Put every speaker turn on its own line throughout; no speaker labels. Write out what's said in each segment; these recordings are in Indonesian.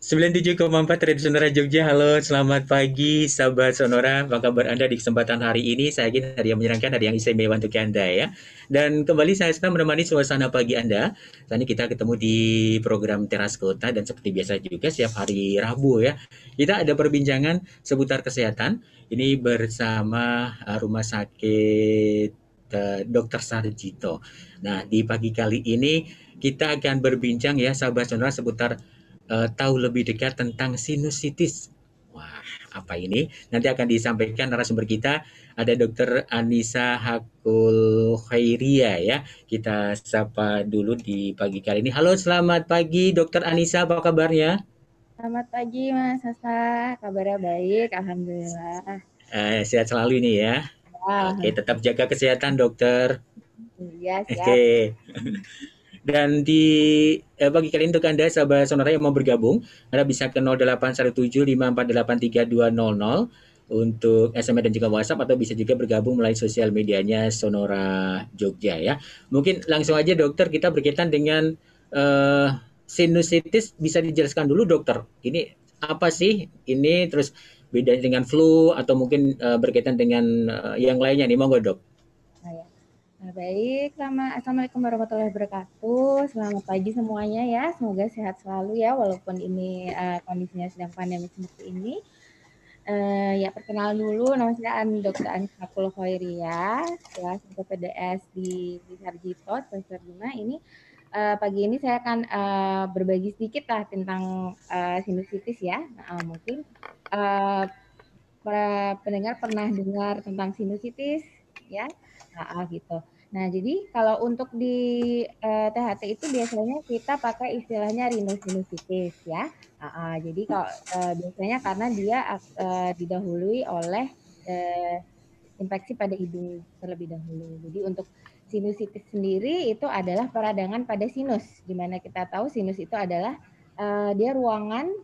97,4 Radio Sonora Jogja. Halo, selamat pagi sahabat Sonora. Apa kabar Anda di kesempatan hari ini? Saya yakin hari yang menyenangkan, hari yang istimewa untuk Anda ya. Dan kembali saya senang menemani suasana pagi Anda. Saat ini kita ketemu di program Teras Kota dan seperti biasa juga setiap hari Rabu ya. Kita ada perbincangan seputar kesehatan. Ini bersama Rumah Sakit Dr. Sarjito. Nah, di pagi kali ini kita akan berbincang ya sahabat Sonora seputar tahu lebih dekat tentang sinusitis. Wah, apa ini? Nanti akan disampaikan narasumber kita ada Dr. Anissa Hakul Khairia ya. Kita sapa dulu di pagi kali ini. Halo, selamat pagi Dr. Anissa, apa kabarnya?
Selamat pagi Mas Sasa, kabarnya baik, Alhamdulillah.
Sehat selalu ini ya. Oke,
Wah,
tetap jaga kesehatan dokter.
iya siap.
Oke. Dan di pagi kali ini untuk Anda sahabat Sonora yang mau bergabung, Anda bisa ke 081754832200 untuk SMS dan juga WhatsApp atau bisa juga bergabung melalui sosial medianya Sonora Jogja ya. Mungkin langsung aja dokter kita berkaitan dengan eh, sinusitis bisa dijelaskan dulu dokter. Ini apa sih? Ini terus bedanya dengan flu atau mungkin berkaitan dengan yang lainnya nih monggo dok.
Nah, ya. Nah, baik, Assalamualaikum warahmatullahi wabarakatuh. Selamat pagi semuanya ya, semoga sehat selalu ya, walaupun ini kondisinya sedang pandemi seperti ini. Ya, perkenalan dulu, nama saya Dr. Anissa Khairia, ya, sebagai PDS di Sarjito, semester 5 ini. Pagi ini saya akan berbagi sedikit lah tentang sinusitis ya. Mungkin uh, para pendengar pernah dengar tentang sinusitis ya. Gitu. Nah, jadi kalau untuk di THT itu biasanya kita pakai istilahnya rhinosinusitis ya. Jadi kalau biasanya karena dia didahului oleh uh, infeksi pada hidung terlebih dahulu. Jadi untuk sinusitis sendiri itu adalah peradangan pada sinus, di mana kita tahu sinus itu adalah dia ruangan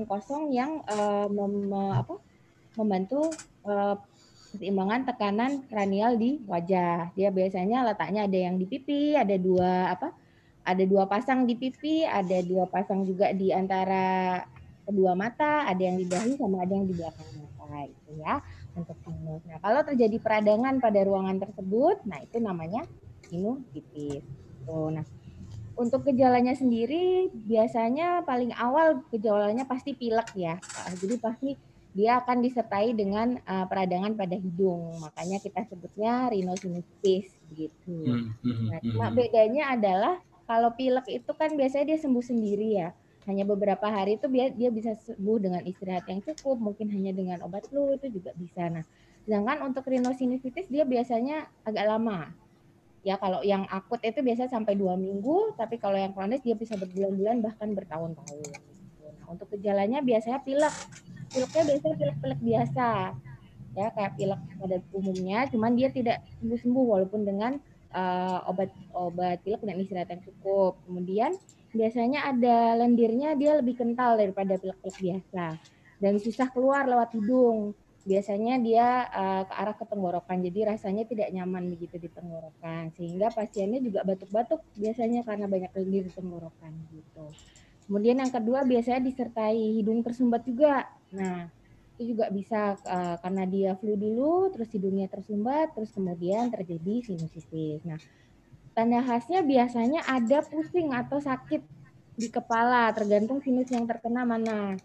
kosong yang membantu keseimbangan tekanan kranial di wajah. Dia biasanya letaknya ada yang di pipi, ada dua pasang di pipi, ada dua pasang juga di antara kedua mata, ada yang di dahi sama ada yang di belakang mata itu ya untuk sinus. Nah, kalau terjadi peradangan pada ruangan tersebut, nah itu namanya sinusitis. Tuh, nah, untuk gejalanya sendiri biasanya paling awal gejalanya pasti pilek ya. Jadi pasti dia akan disertai dengan peradangan pada hidung. Makanya kita sebutnya rhinosinusitis begitu.
Hmm, hmm,
Nah, cuma
hmm.
bedanya adalah kalau pilek itu kan biasanya dia sembuh sendiri ya. Hanya beberapa hari itu dia bisa sembuh dengan istirahat yang cukup, mungkin hanya dengan obat flu itu juga bisa. Nah, sedangkan untuk rhinosinusitis dia biasanya agak lama. Ya kalau yang akut itu biasa sampai 2 minggu, tapi kalau yang kronis dia bisa berbulan-bulan bahkan bertahun-tahun. Nah, untuk gejalanya biasanya pilek. Pileknya biasanya pilek-pilek biasa, ya kayak pilek pada umumnya, cuman dia tidak sembuh-sembuh walaupun dengan obat pilek dan istirahat yang cukup. Kemudian biasanya ada lendirnya dia lebih kental daripada pilek-pilek biasa dan susah keluar lewat hidung. Biasanya dia ke arah ke tenggorokan, jadi rasanya tidak nyaman begitu di tenggorokan, sehingga pasiennya juga batuk-batuk biasanya karena banyak lendir di tenggorokan gitu. Kemudian yang kedua biasanya disertai hidung tersumbat juga. Nah, itu juga bisa karena dia flu dulu, terus hidungnya tersumbat, terus kemudian terjadi sinusitis. Nah, tanda khasnya biasanya ada pusing atau sakit di kepala, tergantung sinus yang terkena mana.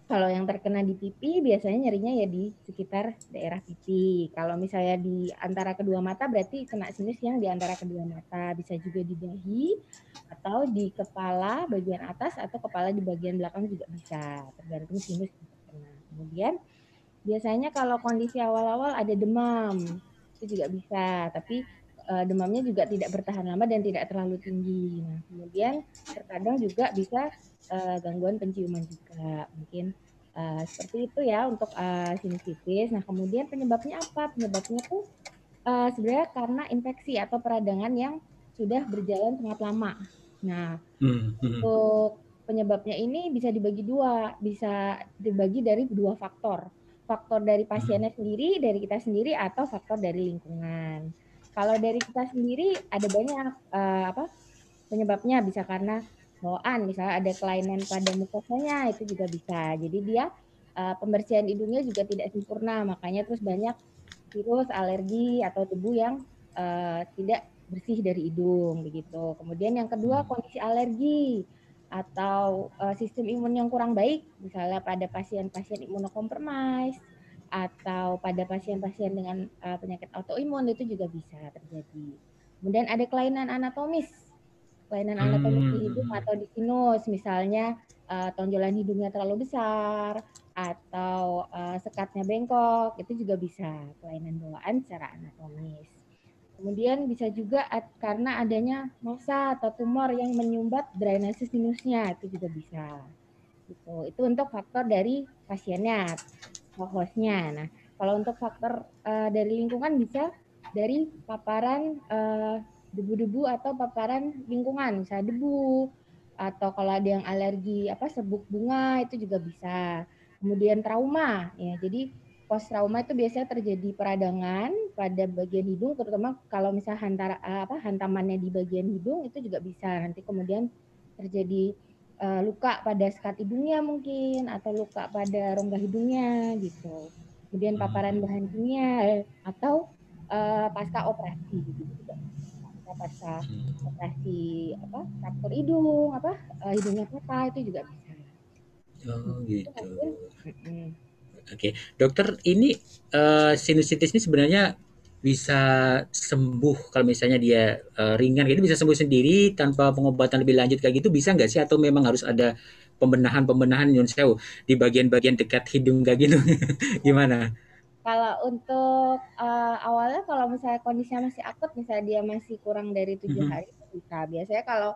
Kalau yang terkena di pipi biasanya nyerinya ya di sekitar daerah pipi. Kalau misalnya di antara kedua mata berarti kena sinus yang di antara kedua mata. Bisa juga di dahi atau di kepala bagian atas atau kepala di bagian belakang juga bisa. Tergantung sinus yang terkena. Kemudian biasanya kalau kondisi awal-awal ada demam. Itu juga bisa, tapi demamnya juga tidak bertahan lama dan tidak terlalu tinggi. Nah, kemudian terkadang juga bisa gangguan penciuman juga. Mungkin seperti itu ya untuk sinusitis. Nah, kemudian penyebabnya apa? Penyebabnya tuh sebenarnya karena infeksi atau peradangan yang sudah berjalan sangat lama. Nah,
Hmm, hmm.
untuk penyebabnya ini bisa dibagi dua, bisa dibagi dari dua faktor. Faktor dari
Hmm.
pasiennya sendiri, dari kita sendiri, atau faktor dari lingkungan. Kalau dari kita sendiri ada banyak penyebabnya, bisa karena bawaan, misalnya ada kelainan pada mukosanya itu juga bisa. Jadi dia pembersihan hidungnya juga tidak sempurna, makanya terus banyak virus, alergi atau debu yang tidak bersih dari hidung begitu. Kemudian yang kedua
Hmm.
kondisi alergi atau sistem imun yang kurang baik, misalnya pada pasien-pasien imunokompromis atau pada pasien-pasien dengan penyakit autoimun itu juga bisa terjadi. Kemudian ada kelainan anatomis di hidung
Hmm.
atau di sinus, misalnya tonjolan hidungnya terlalu besar atau sekatnya bengkok, itu juga bisa kelainan bawaan secara anatomis. Kemudian bisa juga karena adanya massa atau tumor yang menyumbat drainase sinusnya, itu juga bisa. Gitu. Itu untuk faktor dari pasiennya, hostnya. Nah, kalau untuk faktor dari lingkungan bisa dari paparan debu-debu atau paparan lingkungan, misalnya debu atau kalau ada yang alergi serbuk bunga itu juga bisa. Kemudian trauma, ya. Jadi post trauma itu biasanya terjadi peradangan pada bagian hidung, terutama kalau misalnya hantamannya di bagian hidung itu juga bisa nanti kemudian terjadi luka pada sekat hidungnya mungkin atau luka pada rongga hidungnya gitu. Kemudian paparan bahan kimia atau pasca operasi gitu juga. Pasca operasi fraktur hidung, hidungnya patah itu juga bisa.
Oh
Itu
gitu.
mungkin
Oke, dokter ini sinusitis ini sebenarnya bisa sembuh kalau misalnya dia ringan gitu bisa sembuh sendiri tanpa pengobatan lebih lanjut kayak gitu bisa nggak sih atau memang harus ada pembenahan nyun sewu di bagian-bagian dekat hidung kayak gitu gimana?
kalau untuk awalnya kalau misalnya kondisinya masih akut, misalnya dia masih kurang dari 7 hari, bisa. Biasanya kalau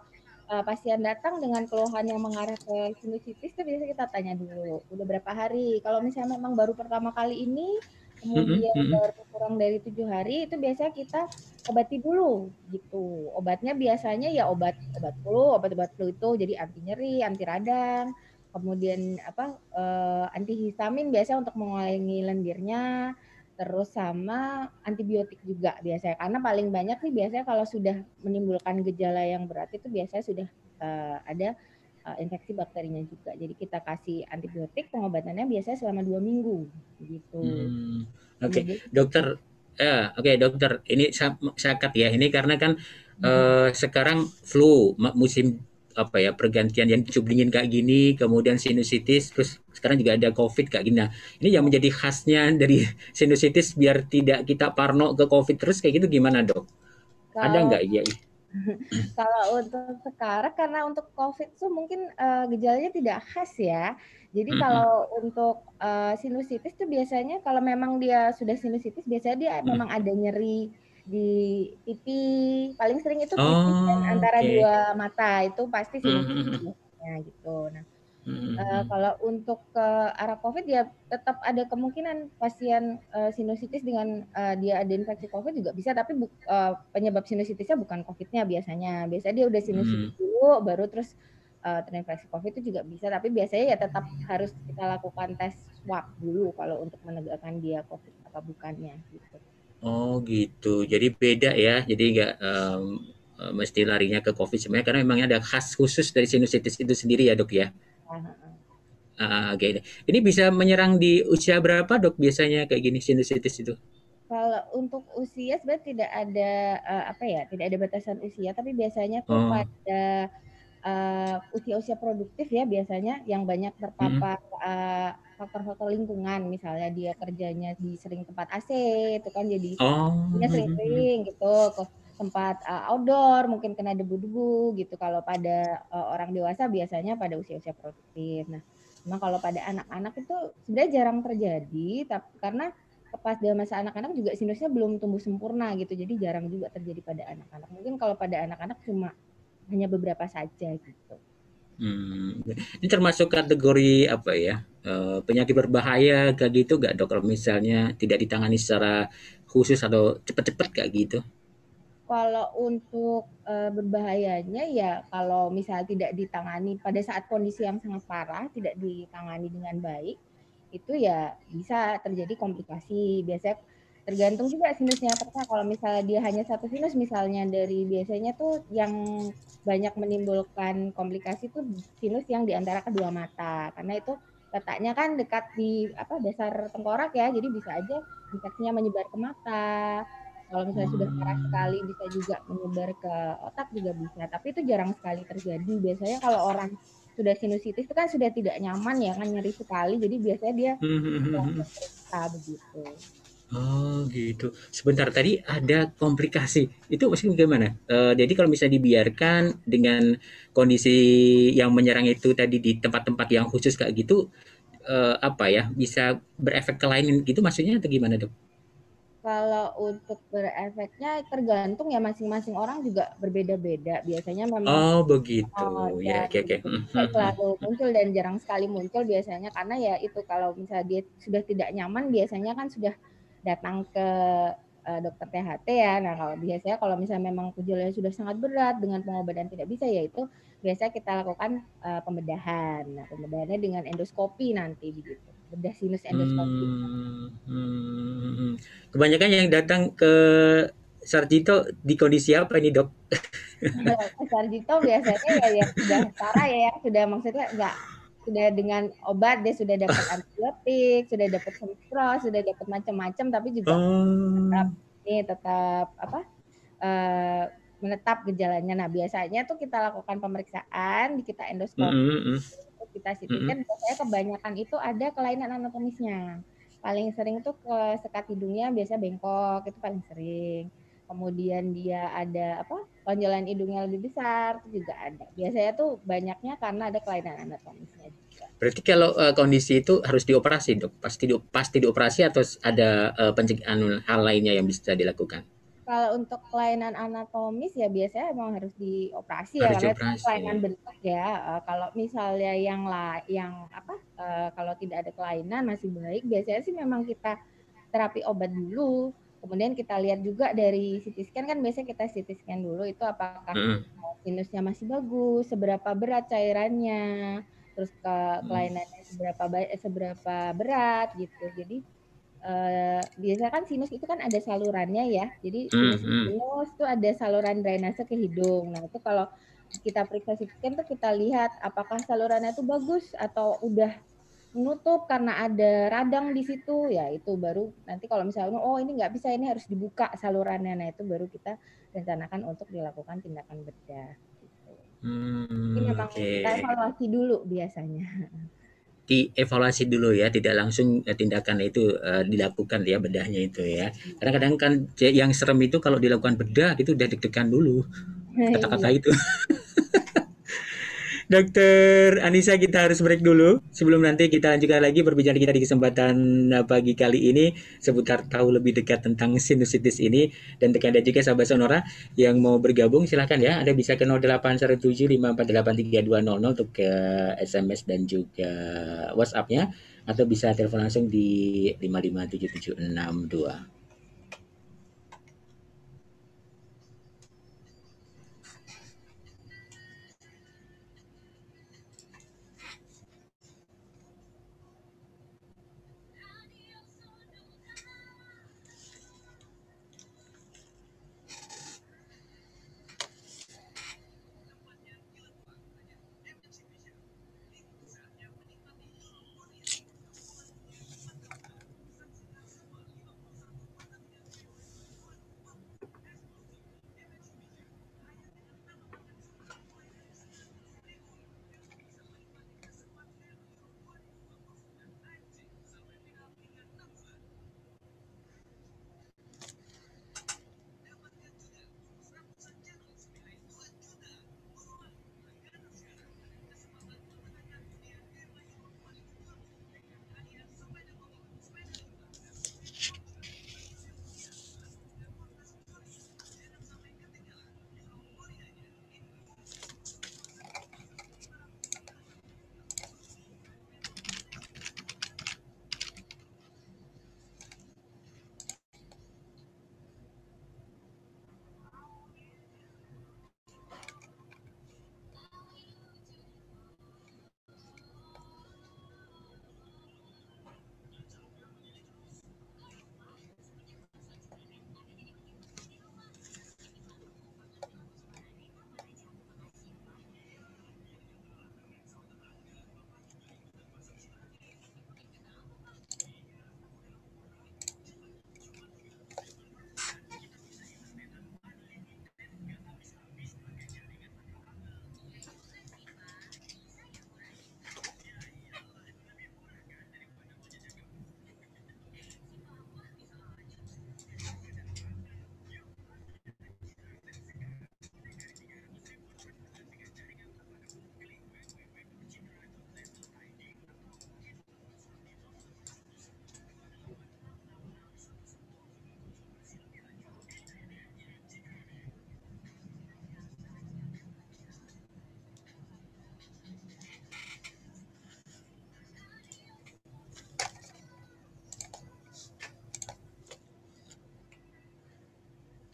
pasien datang dengan keluhan yang mengarah ke sinusitis, itu biasanya kita tanya dulu, udah berapa hari? Kalau misalnya memang baru pertama kali ini,
Mm-mm,
kemudian
mm-mm.
baru kurang dari 7 hari, itu biasanya kita obati dulu, gitu. Obatnya biasanya ya obat-obat flu itu, jadi anti nyeri, anti radang, kemudian antihistamin biasanya untuk mengurangi lendirnya, terus sama antibiotik juga biasanya. Karena paling banyak nih biasanya kalau sudah menimbulkan gejala yang berat itu biasanya sudah ada infeksi bakterinya juga. Jadi kita kasih antibiotik, pengobatannya biasanya selama 2 minggu gitu.
Hmm, oke,
Kemudian
dokter. Ya, oke dokter. Ini saya cut ya. Ini karena kan sekarang flu musim apa ya pergantian yang dicium dingin kayak gini, kemudian sinusitis, terus sekarang juga ada COVID kayak gini. Nah, ini yang menjadi khasnya dari sinusitis biar tidak kita parno ke COVID terus kayak gitu gimana dok? Ada
kalau
nggak ya?
Kalau untuk sekarang karena untuk COVID tuh mungkin gejalanya tidak khas ya. Jadi kalau untuk sinusitis tuh biasanya kalau memang dia sudah sinusitis biasanya dia memang ada nyeri di pipi, paling sering itu pipi dan
Oh,
antara
oke.
dua mata itu pasti sinusitis biasanya gitu. Nah, kalau untuk ke arah COVID ya tetap ada kemungkinan pasien sinusitis dengan dia ada infeksi COVID juga bisa, tapi penyebab sinusitisnya bukan COVID-nya biasanya. Biasanya dia udah sinusitis dulu, baru terus terinfeksi COVID itu juga bisa, tapi biasanya ya tetap harus kita lakukan tes swab dulu kalau untuk menegakkan dia COVID apa bukannya gitu.
Oh gitu. Jadi beda ya. Jadi nggak mesti larinya ke COVID sebenarnya karena memang ada khas khusus dari sinusitis itu sendiri ya dok ya.
Nah,
Oke deh. Ini bisa menyerang di usia berapa dok biasanya kayak gini sinusitis itu?
kalau untuk usia sebenarnya tidak ada tidak ada batasan usia, tapi biasanya tuh
Oh,
pada usia-usia produktif ya biasanya yang banyak
mm-mm.
terpapar faktor-faktor lingkungan, misalnya dia kerjanya di sering tempat AC, itu kan jadi
Oh,
dia
mm-mm.
sering-sering gitu ke tempat outdoor, mungkin kena debu-debu gitu. Kalau pada orang dewasa biasanya pada usia-usia produktif. Nah, memang kalau pada anak-anak itu sebenarnya jarang terjadi, tapi karena pas dalam masa anak-anak juga sinusnya belum tumbuh sempurna gitu, jadi jarang juga terjadi pada anak-anak. Mungkin kalau pada anak-anak cuma hanya beberapa saja gitu.
Ini termasuk kategori apa ya? Penyakit berbahaya kayak gitu nggak dok? Kalau misalnya tidak ditangani secara khusus atau cepet-cepet kayak gitu?
Kalau untuk berbahayanya ya kalau misalnya tidak ditangani pada saat kondisi yang sangat parah, tidak ditangani dengan baik, itu ya bisa terjadi komplikasi. Biasanya Tergantung juga sinusnya apakah kalau misalnya dia hanya satu sinus misalnya dari biasanya tuh yang banyak menimbulkan komplikasi tuh sinus yang di antara kedua mata. Karena itu letaknya kan dekat di apa dasar tengkorak ya, jadi bisa aja infeksinya menyebar ke mata. Kalau misalnya sudah parah sekali
Hmm.
bisa juga menyebar ke otak juga bisa, tapi itu jarang sekali terjadi. Biasanya kalau orang sudah sinusitis itu kan sudah tidak nyaman ya kan nyeri sekali, jadi biasanya dia langsung periksa begitu.
Oh gitu. Sebentar tadi ada komplikasi. Itu maksudnya gimana? Jadi kalau misalnya dibiarkan dengan kondisi yang menyerang itu tadi di tempat-tempat yang khusus kayak gitu, apa ya, bisa berefek ke lain gitu maksudnya atau gimana, Dok?
Kalau untuk berefeknya tergantung ya masing-masing orang juga berbeda-beda. Biasanya memang
Oh begitu.
ya
Ya, oke oke.
begitu tidak selalu muncul dan jarang sekali muncul biasanya karena ya itu kalau misalnya dia sudah tidak nyaman biasanya kan sudah datang ke dokter THT ya. Nah, kalau biasanya kalau misalnya memang gejalanya sudah sangat berat dengan pengobatan tidak bisa ya itu biasanya kita lakukan pembedahan. Nah, pembedahannya dengan endoskopi nanti begitu. Bedah sinus endoskopi.
Kebanyakan yang datang ke Sarjito di kondisi apa ini, Dok?
Sarjito biasanya ya yang sudah parah ya, yang sudah maksudnya nggak sudah dengan obat dia sudah dapat antibiotik, sudah dapat semprot, sudah dapat macam-macam tapi juga tetap
Oh.
tetap apa eh, menetap gejalanya. Nah biasanya tuh kita lakukan pemeriksaan, kita endoskopi,
Mhm
kita CT
mhm.
scan. Biasanya kebanyakan itu ada kelainan anatomisnya. Paling sering tuh ke sekat hidungnya biasa bengkok itu paling sering. Kemudian dia ada apa tonjolan hidungnya lebih besar itu juga ada. Biasanya tuh banyaknya karena ada kelainan anatomisnya juga.
Berarti kalau, kondisi itu harus dioperasi, Dok? Pasti dioperasi atau ada, hal lainnya yang bisa dilakukan?
Kalau untuk kelainan anatomis ya biasanya emang harus dioperasi ya
Harus
karena itu kan kelainan
dioperasi.
bentuk ya. Kalau misalnya yang apa kalau tidak ada kelainan masih baik biasanya sih memang kita terapi obat dulu. Kemudian kita lihat juga dari CT scan kan biasanya kita CT scan dulu itu apakah
Mhm,
sinusnya masih bagus, seberapa berat cairannya, terus ke
mhm,
kelainannya seberapa berat gitu. Jadi biasanya kan sinus itu kan ada salurannya ya. Jadi
mhm mhm.
sinus itu ada saluran drainase ke hidung. Nah, itu kalau kita periksa CT scan tuh kita lihat apakah salurannya itu bagus atau udah menutup karena ada radang di situ, ya itu baru nanti kalau misalnya, oh ini nggak bisa, ini harus dibuka salurannya. Nah itu baru kita rencanakan untuk dilakukan tindakan bedah. Gitu. Jadi memang
Oke.
kita evaluasi dulu biasanya.
Dievaluasi dulu ya, tidak langsung, tindakan itu, dilakukan ya, bedahnya itu ya. Karena kadang kan yang serem itu kalau dilakukan bedah itu udah deg-degan dulu, kata-kata
Iya.
itu. Dokter Anissa kita harus break dulu sebelum nanti kita lanjutkan lagi berbicara kita di kesempatan pagi kali ini seputar tahu lebih dekat tentang sinusitis ini dan tekan ada juga sahabat Sonora yang mau bergabung silahkan ya Anda bisa ke 081754832200 untuk ke SMS dan juga WhatsApp-nya atau bisa telepon langsung di 5577762.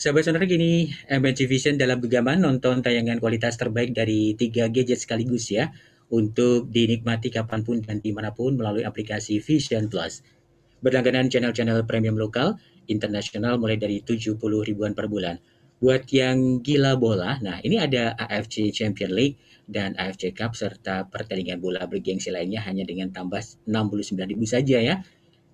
Sahabat Sonora gini, MNC Vision dalam genggaman nonton tayangan kualitas terbaik dari 3 gadget sekaligus ya, untuk dinikmati kapanpun dan dimanapun melalui aplikasi Vision Plus. Berlangganan channel-channel premium lokal, internasional mulai dari 70 ribuan per bulan. Buat yang gila bola, nah ini ada AFC Champions League dan AFC Cup serta pertandingan bola bergengsi lainnya hanya dengan tambah 69 ribu saja ya.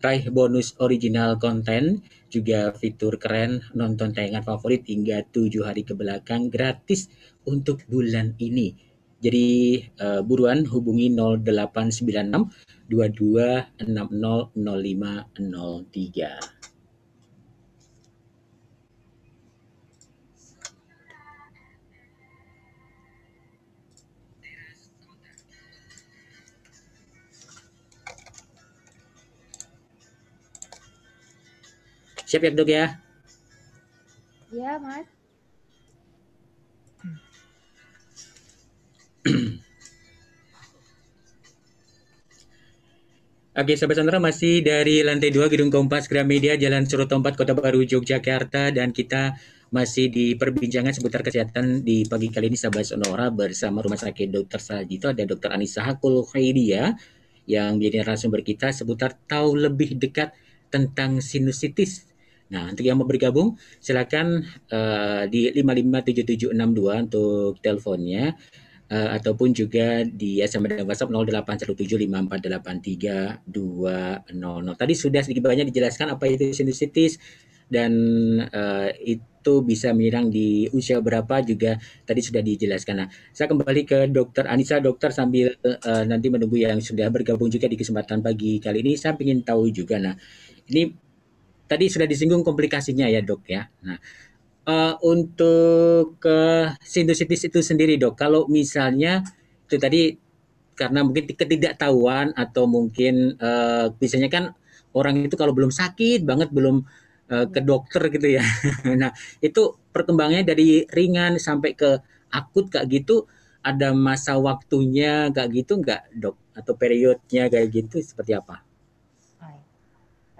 Raih bonus original konten, juga fitur keren nonton tayangan favorit hingga 7 hari ke belakang gratis untuk bulan ini. Jadi buruan hubungi 0896 22600503. Siap ya dok ya?
Iya, Mas.
Oke, Sobat Sandra masih dari lantai 2 Gedung Kompas Gramedia Jalan Surotompat Kota Baru Yogyakarta dan kita masih di perbincangan seputar kesehatan di pagi kali ini Sahabat Sonora bersama Rumah Sakit Dr. Sarjito ada Dr. Anissa Hakul Khairia yang menjadi narasumber kita seputar tahu lebih dekat tentang sinusitis. Nah, untuk yang mau bergabung silakan di 557762 untuk teleponnya ataupun juga di SMS dan WhatsApp 0817548320. Tadi sudah sedikit banyak dijelaskan apa itu sinusitis dan itu bisa menyerang di usia berapa juga tadi sudah dijelaskan. Nah, saya kembali ke Dokter Anissa, dokter sambil nanti menunggu yang sudah bergabung juga di kesempatan pagi kali ini. Saya ingin tahu juga. Nah, ini tadi sudah disinggung komplikasinya ya dok ya. Nah, untuk sinusitis itu sendiri dok, kalau misalnya itu tadi karena mungkin ketidaktahuan atau mungkin biasanya kan orang itu kalau belum sakit banget belum ke dokter gitu ya. Nah itu perkembangannya dari ringan sampai ke akut kayak gitu ada masa waktunya kayak gitu nggak dok? Atau periodnya kayak gitu seperti apa?
Baik.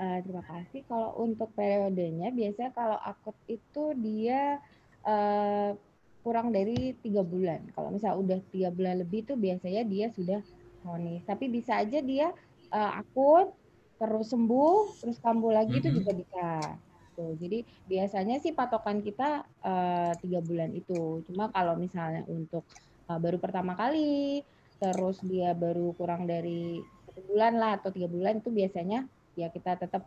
Terima kasih. Kalau untuk periodenya, biasanya kalau akut itu dia eh, kurang dari 3 bulan. Kalau misalnya udah 3 bulan lebih tuh biasanya dia sudah kronis. Tapi bisa aja dia akut, terus sembuh, terus kambuh lagi itu juga
Mm-mm.
bisa. Tuh, jadi biasanya sih patokan kita 3 bulan itu. Cuma kalau misalnya untuk baru pertama kali, terus dia baru kurang dari 1 bulan lah atau 3 bulan itu biasanya ya kita tetap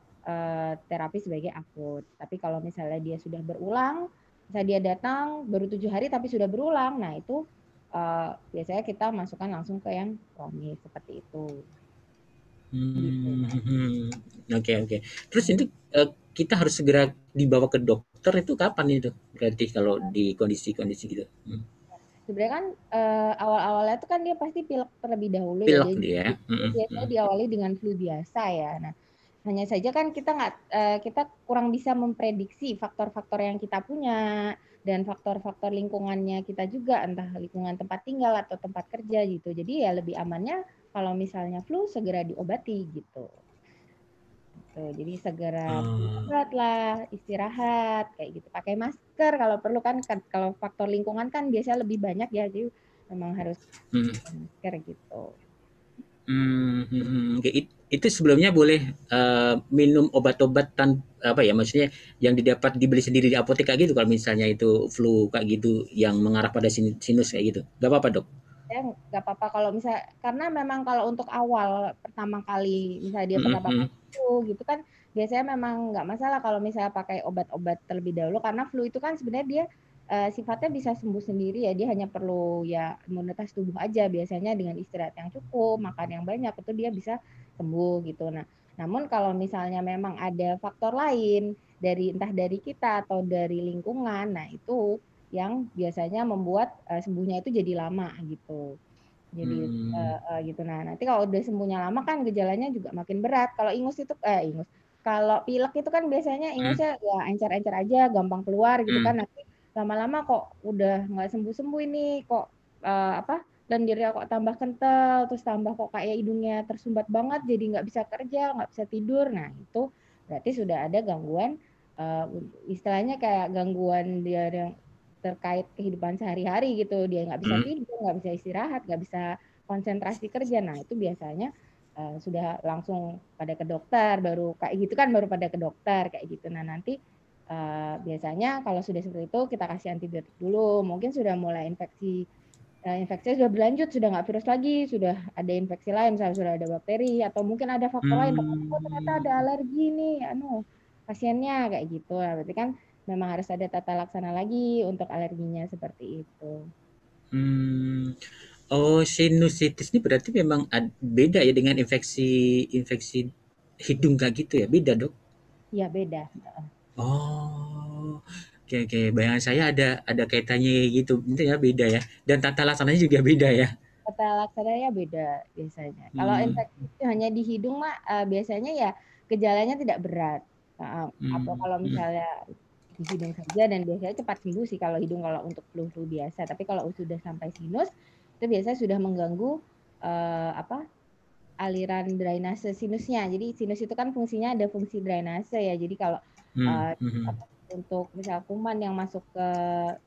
terapi sebagai akut. Tapi kalau misalnya dia sudah berulang, misalnya dia datang baru 7 hari tapi sudah berulang, nah itu biasanya kita masukkan langsung ke yang kronis seperti itu. Gitu, Mas.
Hmm, oke oke. Terus itu kita harus segera dibawa ke dokter itu kapan itu? Berarti kalau di kondisi-kondisi gitu.
Sebenarnya kan awal-awalnya itu kan dia pasti pilek terlebih dahulu ya.
Pilek
Jadi
dia.
biasanya diawali dengan flu biasa ya. Nah, hanya saja kan kita nggak kita kurang bisa memprediksi faktor-faktor yang kita punya dan faktor-faktor lingkungannya kita juga, entah lingkungan tempat tinggal atau tempat kerja gitu. Jadi ya lebih amannya kalau misalnya flu segera diobati gitu. Tuh, jadi segera minum
Oh,
obat lah, istirahat kayak gitu. Pakai masker kalau perlu kan, kalau faktor lingkungan kan biasanya lebih banyak ya, jadi memang harus
hmm,
pakai masker gitu.
Oke, itu sebelumnya boleh minum obat-obatan apa ya maksudnya yang didapat dibeli sendiri di apotek kayak gitu kalau misalnya itu flu kayak gitu yang mengarah pada sinus kayak gitu. Gak apa-apa dok?
Ya nggak apa-apa kalau misalnya, karena memang kalau untuk awal pertama kali misalnya dia
Hmm,
pertama
hmm,
kali flu gitu kan biasanya memang nggak masalah kalau misalnya pakai obat-obat terlebih dahulu, karena flu itu kan sebenarnya dia sifatnya bisa sembuh sendiri ya, dia hanya perlu ya imunitas tubuh aja, biasanya dengan istirahat yang cukup, makan yang banyak itu dia bisa sembuh gitu. Nah, namun kalau misalnya memang ada faktor lain dari entah dari kita atau dari lingkungan, nah itu yang biasanya membuat sembuhnya itu jadi lama gitu. Jadi
hmm,
gitu. Nah, nanti kalau udah sembuhnya lama kan gejalanya juga makin berat. Kalau ingus itu ingus. Kalau pilek itu kan biasanya
hmm,
ingusnya ya encer-encer aja, gampang keluar gitu
hmm,
kan. Nanti lama-lama kok udah nggak sembuh-sembuh ini, kok apa? Lendirnya kok tambah kental, terus tambah kok kayak hidungnya tersumbat banget, jadi nggak bisa kerja, nggak bisa tidur. Nah, itu berarti sudah ada gangguan istilahnya kayak gangguan dia yang terkait kehidupan sehari-hari gitu, dia nggak bisa
Hmm.
tidur, nggak bisa istirahat, nggak bisa konsentrasi kerja. Nah itu biasanya sudah langsung pada ke dokter, baru kayak gitu kan baru pada ke dokter kayak gitu. Nah nanti biasanya kalau sudah seperti itu kita kasih antibiotik dulu, mungkin sudah mulai infeksinya sudah berlanjut, sudah nggak virus lagi, sudah ada infeksi lain, misalnya sudah ada bakteri, atau mungkin ada faktor lain, oh ternyata ada
Hmm.
alergi nih, pasiennya kayak gitu. Nah, berarti kan memang harus ada tata laksana lagi untuk alerginya seperti itu.
Hmm. Oh, sinusitis ini berarti memang beda ya dengan infeksi infeksi hidung kayak gitu ya? Beda, Dok?
Ya beda.
Oh, oke oke. Bayangan saya ada kaitannya gitu. Itu ya beda ya. Dan tata laksananya juga beda ya.
Tata laksananya beda biasanya. Kalau
Hmm.
infeksi itu hanya di hidung mah biasanya ya gejalanya tidak berat. Apa
Hmm.
kalau
Hmm.
misalnya di hidung saja dan biasanya cepat sembuh sih kalau hidung kalau untuk flu-flu biasa. Tapi kalau sudah sampai sinus itu biasanya sudah mengganggu apa aliran drainase sinusnya. Jadi sinus itu kan fungsinya ada fungsi drainase ya. Jadi kalau
Hmm.
uh,
Hmm.
untuk misal kuman yang masuk ke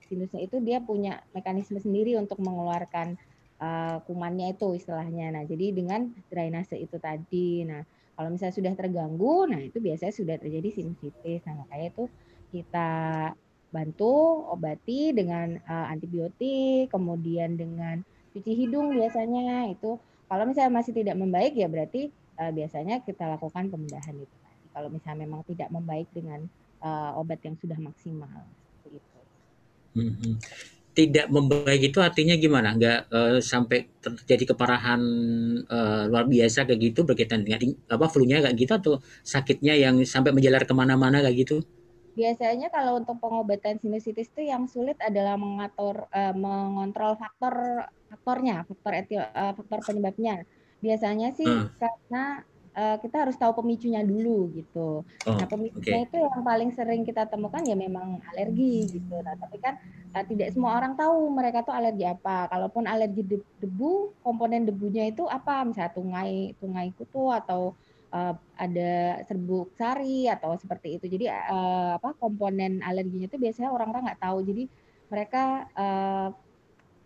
sinusnya itu dia punya mekanisme sendiri untuk mengeluarkan kumannya itu istilahnya. Nah, jadi dengan drainase itu tadi. Nah, kalau misalnya sudah terganggu, nah itu biasanya sudah terjadi sinusitis. Nah, makanya itu kita bantu obati dengan antibiotik, kemudian dengan cuci hidung biasanya itu kalau misalnya masih tidak membaik ya berarti biasanya kita lakukan pembedahan itu tadi. Kalau misalnya memang tidak membaik dengan obat yang sudah maksimal seperti itu.
Hmm. Hmm. Tidak membaik itu artinya gimana? Nggak sampai terjadi keparahan luar biasa kayak gitu berkaitan dengan apa flu-nya kayak gitu atau sakitnya yang sampai menjalar kemana-mana kayak gitu?
Biasanya kalau untuk pengobatan sinusitis itu yang sulit adalah mengontrol faktor penyebabnya. Biasanya sih
Ah.
karena kita harus tahu pemicunya dulu gitu. Nah,
Oh,
pemicunya
oke.
itu yang paling sering kita temukan ya memang alergi gitu. Nah, tapi kan tidak semua orang tahu mereka tuh alergi apa. Kalaupun alergi debu, komponen debunya itu apa? Misalnya tungai tungai kutu atau ada serbuk sari atau seperti itu. Jadi apa komponen alerginya itu biasanya orang-orang nggak tahu. Jadi mereka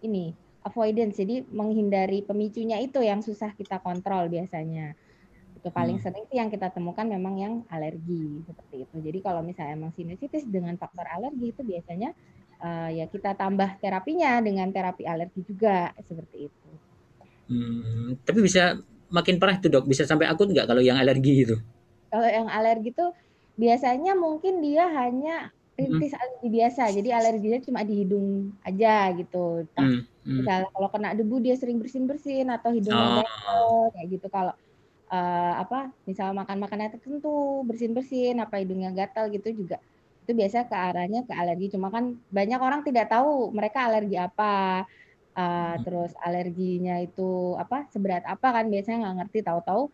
ini avoidance, jadi menghindari pemicunya itu yang susah kita kontrol biasanya. Itu paling
Hmm.
sering sih yang kita temukan memang yang alergi seperti itu. Jadi kalau misalnya emang sinusitis dengan faktor alergi itu biasanya ya kita tambah terapinya dengan terapi alergi juga seperti itu.
Hmm. Tapi bisa makin parah tuh dok, bisa sampai akut nggak kalau yang alergi itu?
Kalau yang alergi itu biasanya mungkin dia hanya
Hmm.
rintis alergi biasa, jadi alerginya cuma di hidung aja gitu. Entah
Hmm. Hmm.
misalnya kalau kena debu dia sering bersin-bersin atau hidungnya
Oh,
gatel kayak gitu. Kalau apa misalnya makan makanan tertentu bersin-bersin apa hidungnya gatal gitu juga itu biasa ke arahnya ke alergi. Cuma kan banyak orang tidak tahu mereka alergi apa. Terus alerginya itu apa seberat apa kan biasanya nggak ngerti tahu-tahu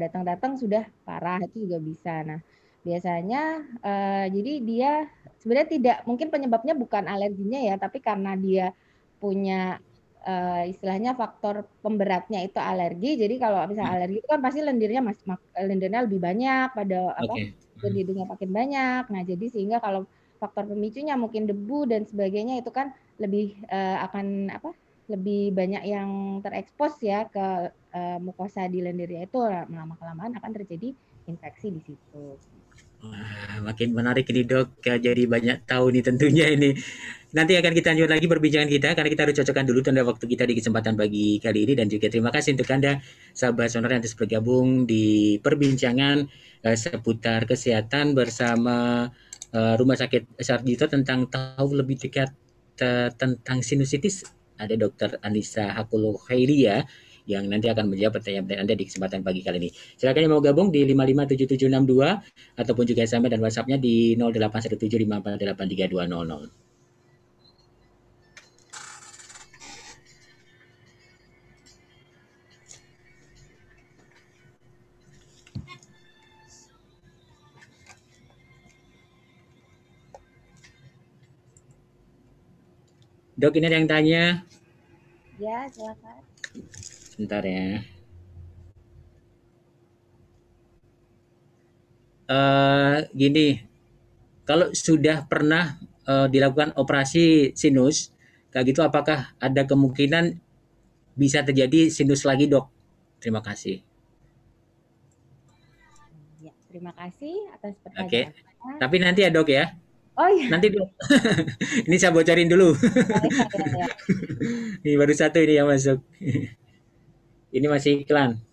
datang-datang sudah parah itu juga bisa. Nah, biasanya jadi dia sebenarnya tidak mungkin penyebabnya bukan alerginya ya, tapi karena dia punya istilahnya faktor pemberatnya itu alergi. Jadi kalau misalnya
hmm.
alergi itu kan pasti lendirnya lebih banyak pada apa
Oke.
di hidungnya makin banyak. Nah, jadi sehingga kalau faktor pemicunya mungkin debu dan sebagainya itu kan lebih akan apa lebih banyak yang terekspos ya ke mukosa di lendirnya itu lama kelamaan akan terjadi infeksi di situ.
Wah, makin menarik ini dok. Jadi banyak tahu nih tentunya ini. Nanti akan kita lanjut lagi perbincangan kita karena kita harus cocokkan dulu tanda waktu kita di kesempatan pagi kali ini dan juga terima kasih untuk Anda sahabat sonora yang terus bergabung di perbincangan seputar kesehatan bersama Rumah Sakit Sarjito tentang tahu lebih dekat tentang sinusitis. Ada Dokter Anissa Hakulo Khairia yang nanti akan menjawab pertanyaan Anda di kesempatan pagi kali ini. Silakan yang mau gabung di 557762 ataupun juga SMS dan WhatsApp-nya di 0817548320. Dok, ini ada yang tanya.
Ya, silakan.
Sebentar ya. Gini, Kalau sudah pernah dilakukan operasi sinus, kayak gitu apakah ada kemungkinan bisa terjadi sinus lagi, Dok? Terima kasih.
Ya, terima kasih atas
Oke.
pertanyaannya.
Tapi nanti ya, Dok ya.
Oh
Nanti,
ya,
Dok. Ini saya bocorin dulu.
ya, ya, ya.
Ini baru satu ini yang masuk. Ini masih iklan.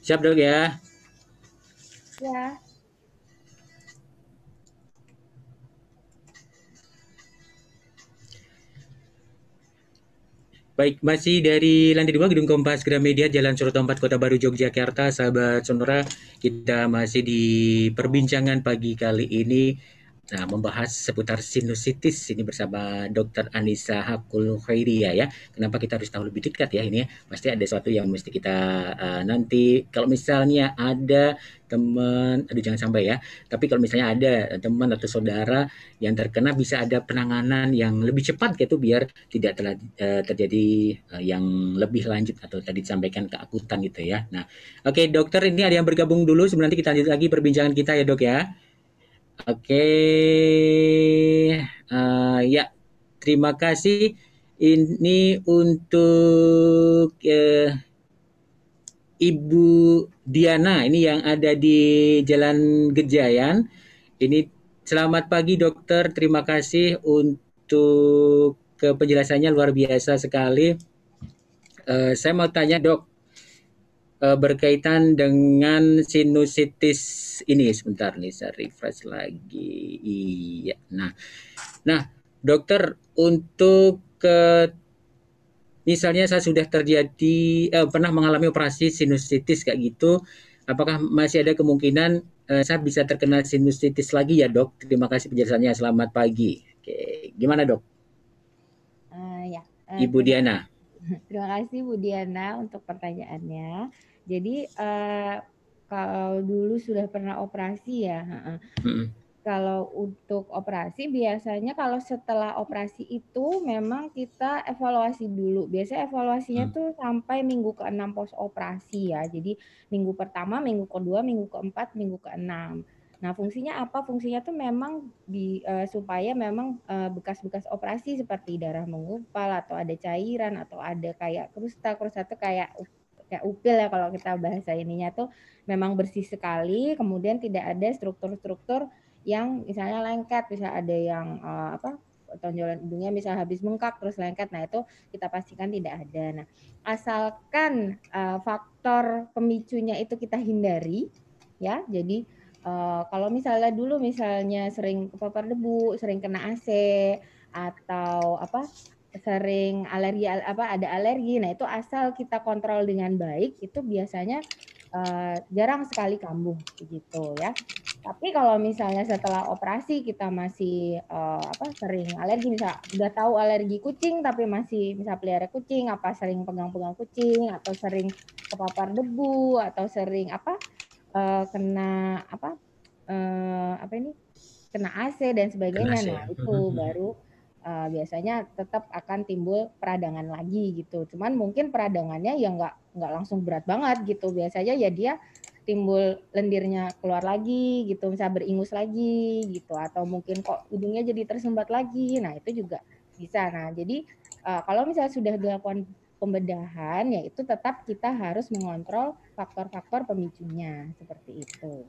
Siap, Dok ya.
Ya,
Baik, masih dari lantai 2 Gedung Kompas Gramedia Jalan Suroto 4 Kota Baru Yogyakarta, sahabat Sonora. Kita masih di perbincangan pagi kali ini. Nah, membahas seputar sinusitis ini bersama Dr. Anissa Hakul Khairia ya. Kenapa kita harus tahu lebih dekat ya ini ya? Pasti ada sesuatu yang mesti kita nanti kalau misalnya ada teman, aduh jangan sampai ya. Tapi kalau misalnya ada teman atau saudara yang terkena bisa ada penanganan yang lebih cepat gitu biar tidak terjadi yang lebih lanjut atau tadi disampaikan keakutan gitu ya. Nah, oke dokter ini ada yang bergabung dulu sebelum nanti kita lanjut lagi perbincangan kita ya dok ya. Oke, ya terima kasih. Ini untuk Ibu Diana ini yang ada di Jalan Gejayan. Ini selamat pagi dokter, terima kasih untuk penjelasannya luar biasa sekali. Saya mau tanya dok, berkaitan dengan sinusitis ini sebentar nih saya refresh lagi. Iya. Nah, dokter untuk misalnya saya sudah pernah mengalami operasi sinusitis kayak gitu, apakah masih ada kemungkinan saya bisa terkena sinusitis lagi ya dok? Terima kasih penjelasannya. Selamat pagi. Oke, gimana dok?
ya.
Ibu
Terima
Diana.
Terima kasih Bu Diana untuk pertanyaannya. Jadi kalau dulu sudah pernah operasi ya,
Mm-mm.
kalau untuk operasi biasanya kalau setelah operasi itu memang kita evaluasi dulu. Biasanya evaluasinya
Mm.
tuh sampai minggu ke-6 pos operasi ya. Jadi minggu pertama, minggu kedua, minggu keempat, minggu ke-6. Nah, fungsinya apa? Fungsinya tuh memang supaya memang bekas-bekas operasi seperti darah menggumpal atau ada cairan atau ada kayak krusta. Krusta tuh kayak upil ya kalau kita bahasa ininya tuh memang bersih sekali, kemudian tidak ada struktur-struktur yang misalnya lengket, bisa ada yang tonjolan hidungnya misalnya habis bengkak terus lengket. Nah, itu kita pastikan tidak ada. Nah, asalkan faktor pemicunya itu kita hindari ya. Jadi kalau misalnya dulu misalnya sering kepapar debu, sering kena AC atau sering alergi ada alergi. Nah, itu asal kita kontrol dengan baik itu biasanya jarang sekali kambuh begitu ya. Tapi kalau misalnya setelah operasi kita masih sering alergi, misal udah tahu alergi kucing tapi masih misal pelihara kucing, sering pegang-pegang kucing atau sering kepapar debu atau sering kena kena AC dan
Kena
sebagainya. Nah,
saya.
itu baru biasanya tetap akan timbul peradangan lagi gitu. Cuman mungkin peradangannya ya nggak langsung berat banget gitu. Biasanya ya dia timbul lendirnya keluar lagi gitu, misalnya beringus lagi gitu, atau mungkin kok hidungnya jadi tersumbat lagi. Nah, itu juga bisa. Nah, jadi kalau misalnya sudah dilakukan pembedahan, ya itu tetap kita harus mengontrol faktor-faktor pemicunya seperti itu.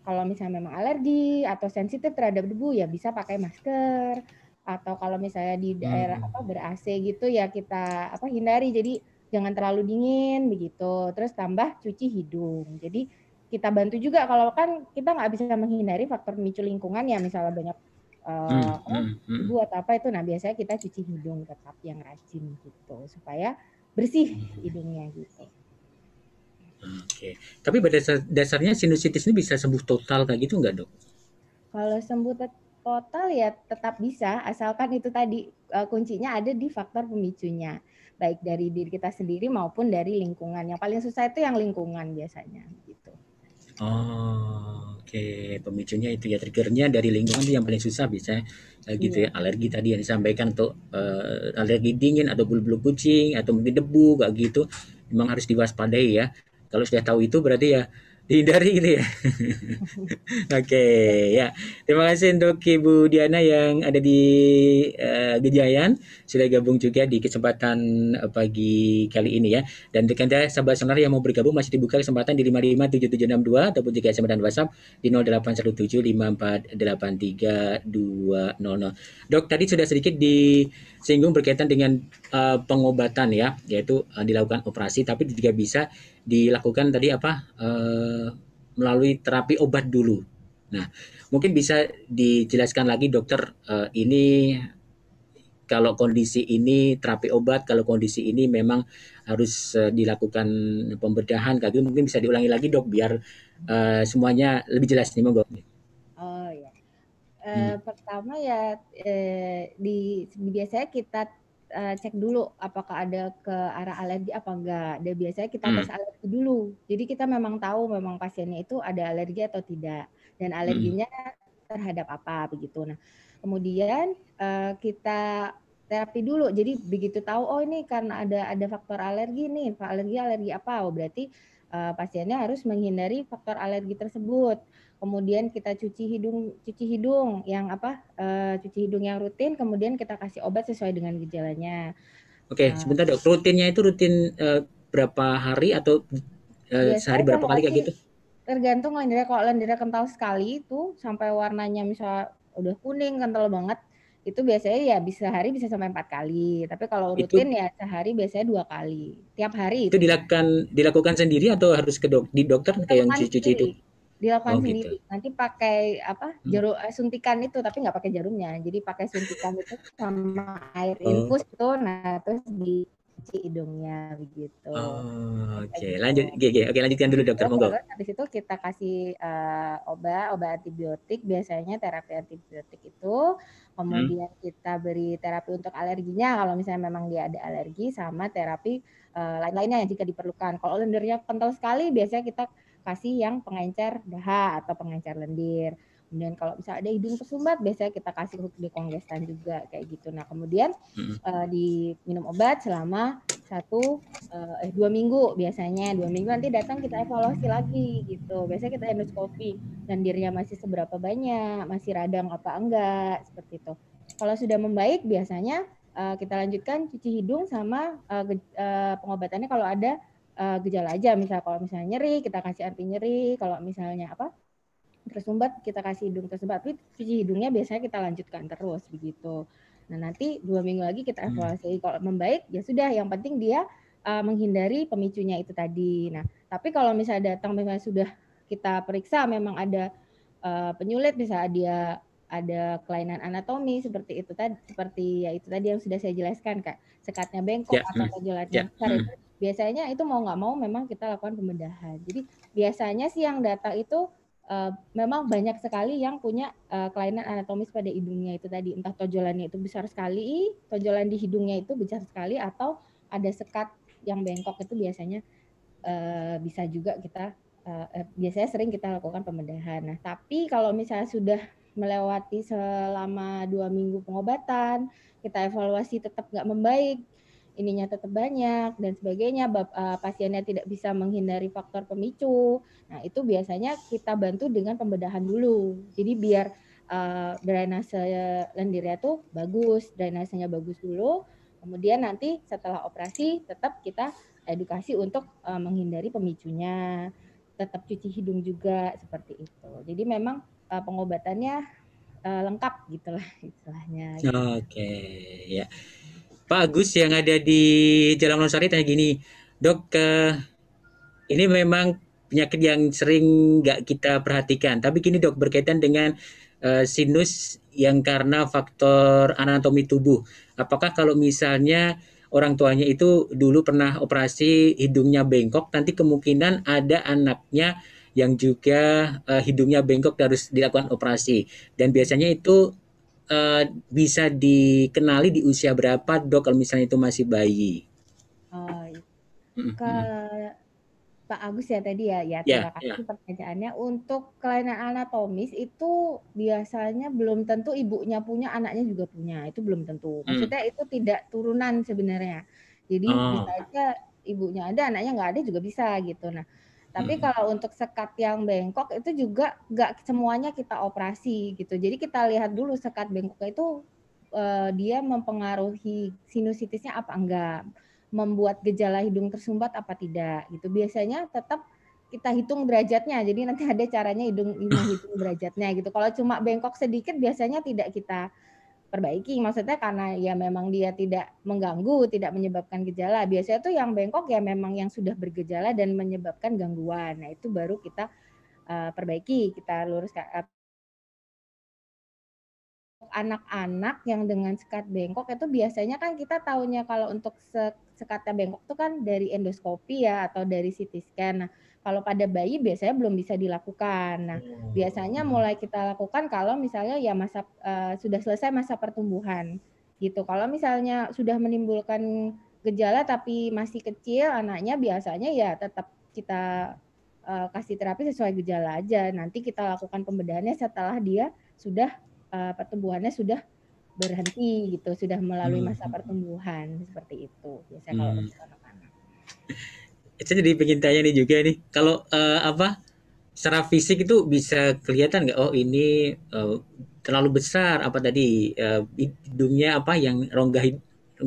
Kalau misalnya memang alergi atau sensitif terhadap debu ya bisa pakai masker, atau kalau misalnya di daerah ber-AC gitu ya kita hindari, jadi jangan terlalu dingin begitu. Terus tambah cuci hidung. Jadi kita bantu juga kalau kan kita nggak bisa menghindari faktor pemicu lingkungan ya, misalnya banyak debu atau apa itu. Nah, biasanya kita cuci hidung tetap yang rajin gitu supaya bersih hidungnya gitu.
Oke. Tapi pada dasarnya sinusitis ini bisa sembuh total kayak gitu nggak, Dok?
Kalau sembuh total ya tetap bisa, asalkan itu tadi kuncinya ada di faktor pemicunya, baik dari diri kita sendiri maupun dari lingkungan. Yang paling susah itu yang lingkungan biasanya gitu.
Oh, oke. Pemicunya itu ya triggernya dari lingkungan itu yang paling susah bisa gitu ya.
Iya.
Alergi tadi yang disampaikan untuk alergi dingin atau bulu-bulu kucing atau mungkin debu kayak gitu. Memang harus diwaspadai ya. Kalau sudah tahu itu berarti ya dihindari gitu ya. Oke, ya. Terima kasih untuk Ibu Diana yang ada di Gejayan sudah gabung juga di kesempatan pagi kali ini ya. Dan untuk Anda sahabat sonar yang mau bergabung masih dibuka kesempatan di 557762 ataupun juga SMS dan WhatsApp di 0817548320. Dok, tadi sudah sedikit disinggung berkaitan dengan pengobatan ya, yaitu dilakukan operasi tapi juga bisa dilakukan tadi melalui terapi obat dulu. Nah, mungkin bisa dijelaskan lagi dokter ini kalau kondisi ini terapi obat, kalau kondisi ini memang harus dilakukan pembedahan, kayak gitu mungkin bisa diulangi lagi dok biar semuanya lebih jelas nih monggo.
Oh ya.
Hmm.
Pertama ya biasanya kita cek dulu apakah ada ke arah alergi apa enggak. Dan biasanya kita tes
Hmm.
alergi dulu. Jadi kita memang tahu memang pasiennya itu ada alergi atau tidak dan
Hmm.
alerginya terhadap apa begitu. Nah, kemudian kita terapi dulu. Jadi begitu tahu oh ini karena ada faktor alergi nih, alergi apa? Oh berarti pasiennya harus menghindari faktor alergi tersebut. Kemudian kita cuci hidung yang cuci hidung yang rutin, kemudian kita kasih obat sesuai dengan gejalanya.
Oke, sebentar dok. Rutinnya itu rutin berapa hari atau sehari
Biasanya
berapa kali kayak
sehari
gitu?
tergantung lendirnya. Kalau lendirnya kental sekali itu sampai warnanya misal udah kuning kental banget, itu biasanya ya bisa sehari bisa sampai 4 kali. Tapi kalau
Itu
rutin ya sehari biasanya 2 kali. Tiap hari
itu
itu bisa.
dilakukan sendiri atau harus ke di dokter kayak yang
Dilakukan
cuci itu?
sendiri. Dilakukan
Oh gitu.
sendiri. Nanti pakai
Hmm.
jarum suntikan itu, tapi nggak pakai jarumnya. Jadi pakai suntikan itu sama air
Oh.
infus itu, nah terus dicuci hidungnya begitu.
Oh,
Kayak
oke.
gitu.
Lanjut, oke, lanjutkan dulu dokter, monggo.
Terus habis itu kita kasih obat antibiotik, biasanya terapi antibiotik itu
Mhm.
kemudian kita beri terapi untuk alerginya kalau misalnya memang dia ada alergi, sama terapi lain-lainnya jika diperlukan. Kalau lendirnya kental sekali, biasanya kita kasih yang pengencer dahak atau pengencer lendir. Kemudian kalau misalnya ada hidung tersumbat, biasanya kita kasih dekongestan juga kayak gitu. Nah, kemudian
Mhm.
diminum obat selama 2 minggu biasanya. 2 minggu nanti datang kita evaluasi lagi gitu. Biasanya kita endoskopi lendirnya masih seberapa banyak, masih radang apa enggak, seperti itu. Kalau sudah membaik, biasanya kita lanjutkan cuci hidung sama pengobatannya kalau ada gejala aja. Misal kalau misalnya nyeri, kita kasih anti nyeri. Kalau misalnya tersumbat, kita kasih hidung tersumbat. Tapi cuci hidungnya biasanya kita lanjutkan terus begitu. Nah, nanti 2 minggu lagi kita
Hmm.
evaluasi. Kalau membaik, ya sudah. Yang penting dia menghindari pemicunya itu tadi. Nah, tapi kalau misalnya datang misalnya sudah kita periksa memang ada penyulit, misalnya dia ada kelainan anatomi seperti itu tadi, seperti ya itu tadi yang sudah saya jelaskan, Kak. Sekatnya bengkok
Ya,
atau tonjolannya
ya,
besar, itu biasanya itu mau nggak mau memang kita lakukan pembedahan. Jadi biasanya sih yang datang itu memang banyak sekali yang punya kelainan anatomis pada hidungnya itu tadi, entah tonjolannya itu besar sekali, tonjolan di hidungnya itu besar sekali, atau ada sekat yang bengkok. Itu biasanya bisa juga kita biasanya sering kita lakukan pembedahan. Nah, tapi kalau misalnya sudah melewati selama 2 minggu pengobatan, kita evaluasi tetap nggak membaik, ininya tetap banyak dan sebagainya, pasiennya tidak bisa menghindari faktor pemicu. Nah, itu biasanya kita bantu dengan pembedahan dulu. Jadi biar drainase lendirnya tuh bagus, drainasenya bagus dulu. Kemudian nanti setelah operasi tetap kita edukasi untuk menghindari pemicunya, tetap cuci hidung juga seperti itu. Jadi memang pengobatannya lengkap gitulah istilahnya.
Oke, ya. Pak Agus yang ada di Jalan Lonsari tanya gini, Dok, ini memang penyakit yang sering nggak kita perhatikan. Tapi gini dok, berkaitan dengan sinus yang karena faktor anatomi tubuh. Apakah kalau misalnya orang tuanya itu dulu pernah operasi hidungnya bengkok, nanti kemungkinan ada anaknya yang juga hidungnya bengkok harus dilakukan operasi. Dan biasanya itu bisa dikenali di usia berapa dok kalau misalnya itu masih bayi?
Oh,
Mm,
ke
mm.
Pak Agus ya tadi ya, ya
Ya,
terima kasih
ya.
pertanyaannya. Untuk kelainan anatomis itu biasanya belum tentu ibunya punya, anaknya juga punya. Itu belum tentu.
Mm.
Maksudnya itu tidak turunan sebenarnya. Jadi bisa
Oh.
aja ibunya ada, anaknya nggak ada juga bisa gitu. Nah, tapi
Mm.
kalau untuk sekat yang bengkok itu juga nggak semuanya kita operasi gitu. Jadi kita lihat dulu sekat bengkok itu dia mempengaruhi sinusitisnya apa enggak, membuat gejala hidung tersumbat apa tidak gitu. Biasanya tetap kita hitung derajatnya. Jadi nanti ada caranya menghitung derajatnya gitu. Kalau cuma bengkok sedikit biasanya tidak kita perbaiki. Maksudnya karena ya memang dia tidak mengganggu, tidak menyebabkan gejala. Biasanya tuh yang bengkok ya memang yang sudah bergejala dan menyebabkan gangguan. Nah, itu baru kita perbaiki, kita luruskan. Anak-anak yang dengan sekat bengkok itu biasanya kan kita taunya kalau untuk sekatnya bengkok itu kan dari endoskopi ya atau dari CT scan. Nah, kalau pada bayi biasanya belum bisa dilakukan. Nah, biasanya mulai kita lakukan kalau misalnya ya sudah selesai masa pertumbuhan gitu. Kalau misalnya sudah menimbulkan gejala tapi masih kecil anaknya, biasanya ya tetap kita kasih terapi sesuai gejala aja. Nanti kita lakukan pembedahannya setelah dia sudah pertumbuhannya sudah berhenti gitu, sudah melalui
Hmm.
masa pertumbuhan, seperti itu biasanya kalau
Hmm.
untuk anak-anak.
Saya jadi pengen tanya nih juga nih, kalau apa secara fisik itu bisa kelihatan nggak? Oh ini terlalu besar apa tadi hidungnya apa yang rongga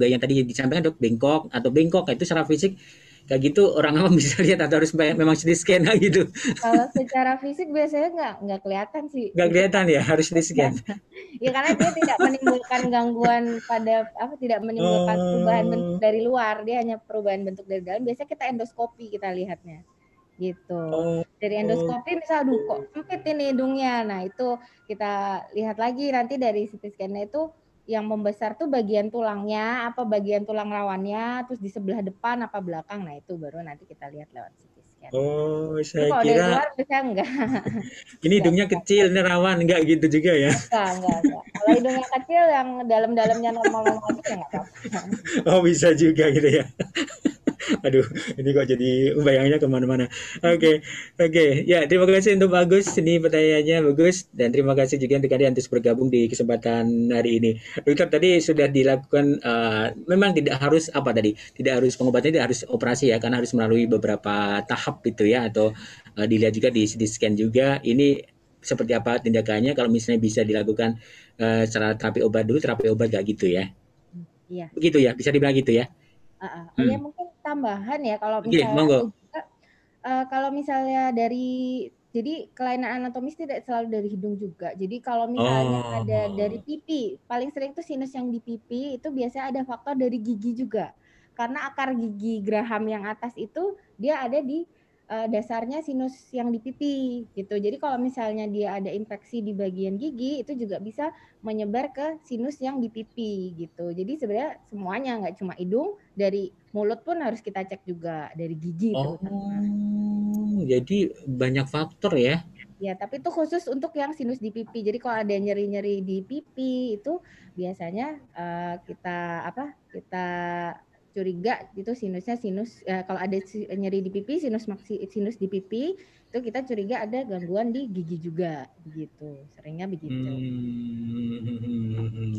yang tadi disampaikan dok bengkok atau bengkok itu secara fisik kayak gitu orang awam bisa lihat atau harus memang CT scan gitu?
Kalau secara fisik biasanya nggak kelihatan sih,
Nggak
itu
kelihatan ya harus CT scan.
ya karena dia tidak menimbulkan gangguan pada tidak menimbulkan perubahan bentuk
Oh,
dari luar, dia hanya perubahan bentuk dari dalam. Biasanya kita endoskopi kita lihatnya, gitu.
oh,
Dari
oh,
endoskopi misal, aduh kok sempit ini hidungnya. Nah, itu kita lihat lagi nanti dari CT scan-nya itu yang membesar tuh bagian tulangnya, apa bagian tulang rawannya, terus di sebelah depan apa belakang. Nah, itu baru nanti kita lihat lewat CT scan. ya.
Oh,
Tapi
saya
kalau dari luar
kira
bisa enggak.
ini
Enggak
hidungnya kecil, ini rawan, enggak gitu juga ya.
enggak. Kalau hidungnya kecil yang dalam-dalamnya normal-normal aja ya enggak apa-apa.
Oh, bisa juga gitu ya. Aduh, ini kok jadi bayangnya kemana-mana. Oke, oke. Ya, terima kasih untuk Bagus. Ini pertanyaannya bagus. Dan terima kasih juga untuk kalian untuk bergabung di kesempatan hari ini. Dokter, tadi sudah dilakukan, memang tidak harus apa tadi, tidak harus pengobatan, tidak harus operasi ya, karena harus melalui beberapa tahap itu ya, atau dilihat juga di CT scan juga. Ini seperti apa tindakannya kalau misalnya bisa dilakukan secara terapi obat dulu, terapi obat gak gitu ya.
Iya.
Begitu ya, bisa dibilang gitu ya.
Heeh. Oh ya
Hmm.
mungkin tambahan ya kalau
Oke,
misalnya ada
monggo.
juga kalau misalnya dari jadi kelainan anatomis tidak selalu dari hidung juga. Jadi kalau misalnya ada dari
Oh.
pipi, paling sering tuh sinus yang di pipi itu biasanya ada faktor dari gigi juga. Karena akar gigi geraham yang atas itu dia ada di dasarnya sinus yang di pipi gitu. Jadi kalau misalnya dia ada infeksi di bagian gigi itu juga bisa menyebar ke sinus yang di pipi gitu. Jadi sebenarnya semuanya nggak cuma hidung, dari mulut pun harus kita cek juga, dari gigi terutama.
Oh, jadi banyak faktor ya?
Ya, tapi itu khusus untuk yang sinus di pipi. Jadi kalau ada nyeri-nyeri di pipi itu biasanya kita apa? Kita curiga itu sinusnya sinus kalau ada nyeri di pipi, sinus di pipi itu kita curiga ada gangguan di gigi juga begitu. Seringnya begitu.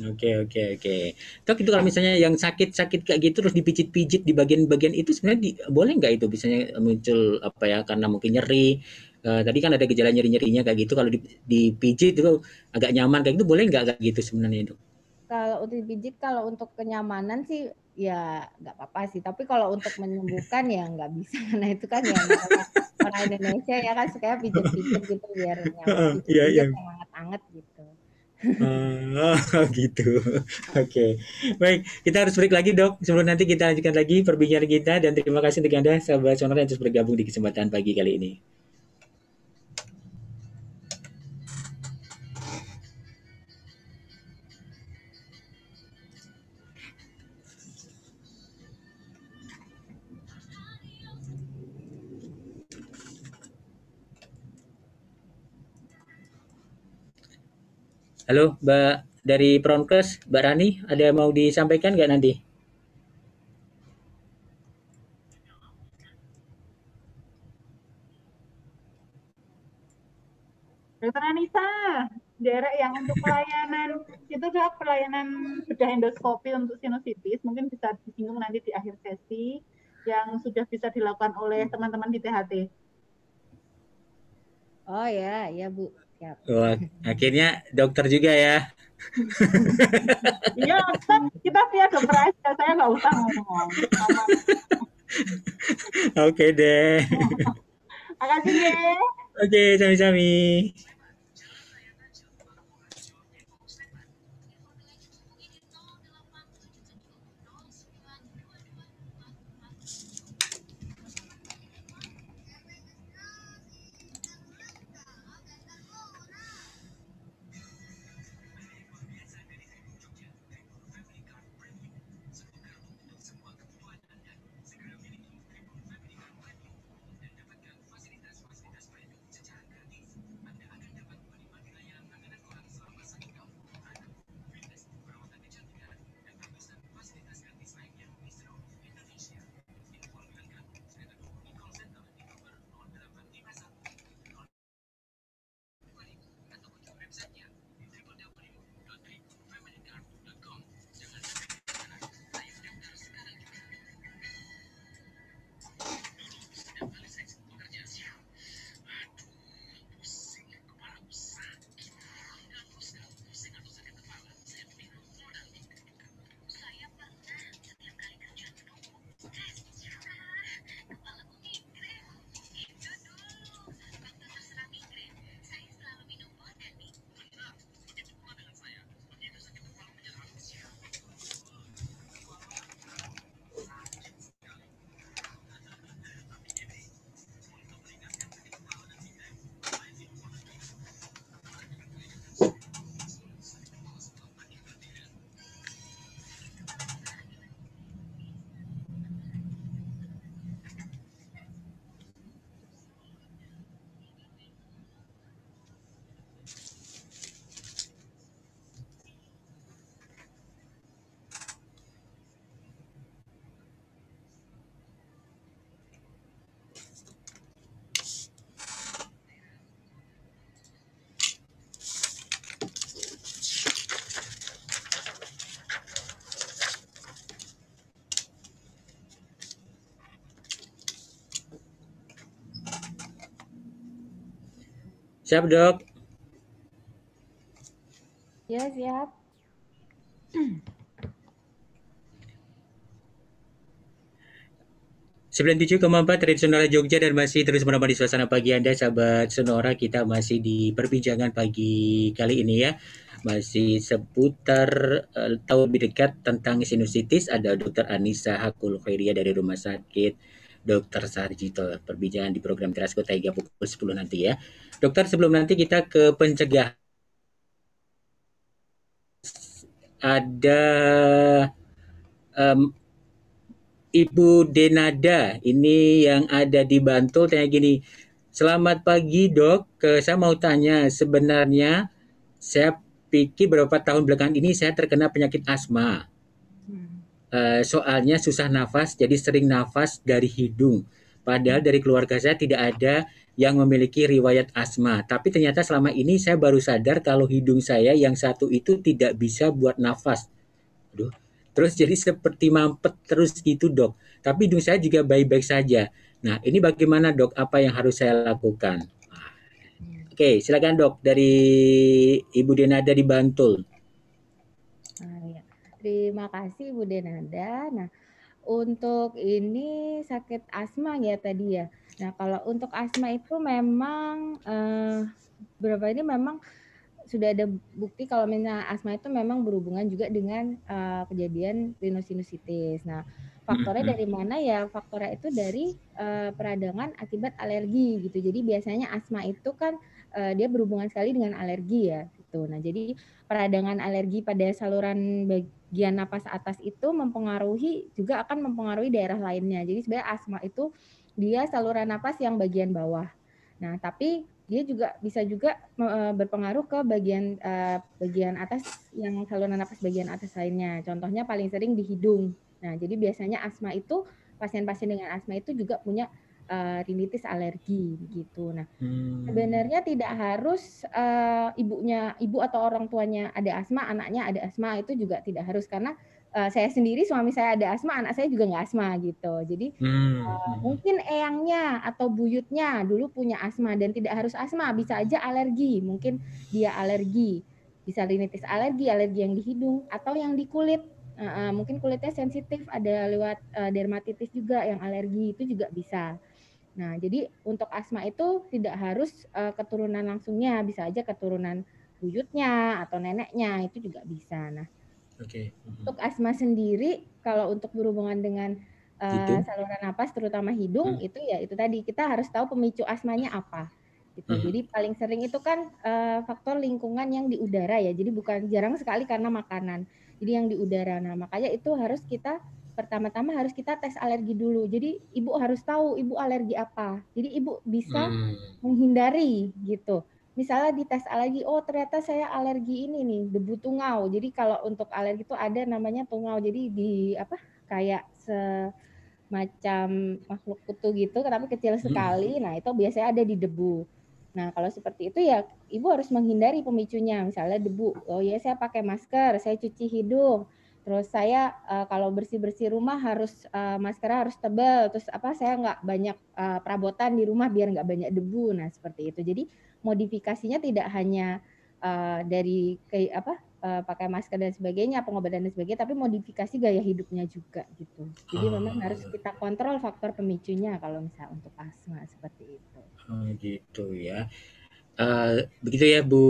Oke, oke, oke. Tok itu kalau misalnya yang sakit-sakit kayak gitu terus dipijit-pijit di bagian-bagian itu sebenarnya boleh nggak itu misalnya muncul apa ya karena mungkin nyeri. Tadi kan ada gejala nyeri-nyerinya kayak gitu kalau dipijit itu agak nyaman kayak gitu boleh nggak kayak gitu sebenarnya itu?
Kalau untuk pijit, kalau untuk kenyamanan sih ya nggak apa-apa sih. Tapi kalau untuk menyembuhkan ya nggak bisa. Karena itu kan ya namanya orang Indonesia ya kan suka pijet-pijet gitu biar nyaman.
Iya, iya.
Pijet-pijet yang hangat-hangat gitu.
Oh, gitu. Oke. Baik, kita harus break lagi, Dok. Sebelum nanti kita lanjutkan lagi perbincangan kita dan terima kasih untuk Anda sahabat sonora yang terus bergabung di kesempatan pagi kali ini. Halo, Mbak dari Pronkes, Mbak Rani, ada yang mau disampaikan nggak nanti?
Dokter Anissa, derek yang untuk pelayanan itu dok pelayanan bedah endoskopi untuk sinusitis mungkin bisa disinggung nanti di akhir sesi yang sudah bisa dilakukan oleh teman-teman di THT.
Oh ya, ya Bu. Siap.
Wah, akhirnya dokter juga ya.
Iya, kita via dokter aja, saya nggak usah ngomong. Aman.
Oke deh.
Makasih ya.
Oke, sami-sami. Siap, Dok?
Ya, siap.
97,4 Radio Sonora Jogja dan masih terus menemani suasana pagi Anda, sahabat Sonora. Kita masih di perbincangan pagi kali ini ya. Masih seputar tahu lebih dekat tentang sinusitis. Ada Dr. Anissa Hakul Khairia dari Rumah Sakit Dr. Sarjito. Perbincangan di program Teras Kota 3 pukul 10 nanti ya. Dokter, sebelum nanti kita ke pencegahan, ada em, Ibu Denada ini yang ada di Bantul tanya gini, selamat pagi dok, saya mau tanya sebenarnya saya pikir beberapa tahun belakangan ini saya terkena penyakit asma. Soalnya susah nafas jadi sering nafas dari hidung. Padahal dari keluarga saya tidak ada yang memiliki riwayat asma. Tapi ternyata selama ini saya baru sadar kalau hidung saya yang satu itu tidak bisa buat nafas. Aduh. Terus jadi seperti mampet terus gitu dok. Tapi hidung saya juga baik-baik saja. Nah ini bagaimana dok? Apa yang harus saya lakukan? Oke, silakan dok dari Ibu Denada di Bantul.
Ya. Terima kasih Bu Denada. Nah, untuk ini sakit asma ya tadi ya. Nah, kalau untuk asma itu memang berapa ini memang sudah ada bukti kalau misalnya asma itu memang berhubungan juga dengan kejadian rhinosinusitis. Nah, faktornya dari mana ya? Faktornya itu dari peradangan akibat alergi gitu. Jadi biasanya asma itu kan dia berhubungan sekali dengan alergi ya gitu. Nah, jadi peradangan alergi pada saluran bagian napas atas itu juga akan mempengaruhi daerah lainnya. Jadi sebenarnya asma itu dia saluran napas yang bagian bawah. Nah, tapi dia juga bisa juga berpengaruh ke bagian atas yang saluran napas bagian atas lainnya. Contohnya paling sering di hidung. Nah, jadi biasanya asma itu pasien-pasien dengan asma itu juga punya rinitis alergi gitu. Nah, sebenarnya tidak harus ibu atau orang tuanya ada asma, anaknya ada asma, itu juga tidak harus karena saya sendiri suami saya ada asma, anak saya juga nggak asma gitu. Jadi mungkin eyangnya atau buyutnya dulu punya asma dan tidak harus asma, bisa aja alergi. Mungkin dia alergi, bisa rinitis alergi yang di hidung atau yang di kulit. Mungkin kulitnya sensitif, ada lewat dermatitis juga yang alergi, itu juga bisa. Nah, jadi untuk asma itu tidak harus keturunan langsungnya, bisa aja keturunan buyutnya atau neneknya, itu juga bisa. Nah, untuk asma sendiri, kalau untuk berhubungan dengan saluran napas, terutama hidung, itu ya itu tadi, kita harus tahu pemicu asmanya apa. Gitu. Jadi paling sering itu kan faktor lingkungan yang di udara ya, jadi bukan jarang sekali karena makanan. Jadi yang di udara. Nah, makanya itu harus kita pertama-tama harus kita tes alergi dulu. Jadi ibu harus tahu ibu alergi apa. Jadi ibu bisa menghindari gitu. Misalnya di tes alergi, oh ternyata saya alergi ini nih, debu tungau. Jadi kalau untuk alergi itu ada namanya tungau. Jadi di kayak semacam makhluk kutu gitu, tapi kecil sekali. Nah, itu biasanya ada di debu. Nah, kalau seperti itu ya ibu harus menghindari pemicunya. Misalnya debu, oh ya saya pakai masker, saya cuci hidung. Terus saya kalau bersih-bersih rumah harus maskernya harus tebal. Terus saya nggak banyak perabotan di rumah biar nggak banyak debu. Nah, seperti itu. Jadi modifikasinya tidak hanya dari pakai masker dan sebagainya, pengobatan dan sebagainya, tapi modifikasi gaya hidupnya juga gitu. Jadi memang harus kita kontrol faktor pemicunya kalau misalnya untuk asma seperti itu.
Gitu ya. Begitu ya Bu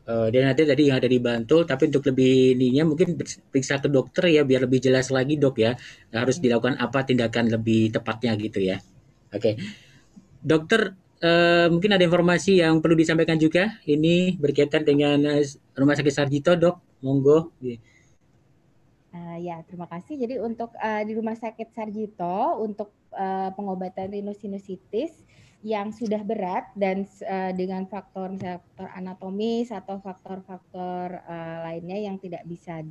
Denada tadi yang ada di Bantul, tapi untuk lebih ininya mungkin periksa ke dokter ya biar lebih jelas lagi dok ya, harus dilakukan apa tindakan lebih tepatnya gitu ya. Oke, dokter mungkin ada informasi yang perlu disampaikan juga ini berkaitan dengan Rumah Sakit Sarjito dok, monggo.
Ya, terima kasih. Jadi untuk di Rumah Sakit Sarjito untuk pengobatan rhinosinusitis yang sudah berat dan dengan faktor anatomis atau faktor-faktor lainnya yang tidak bisa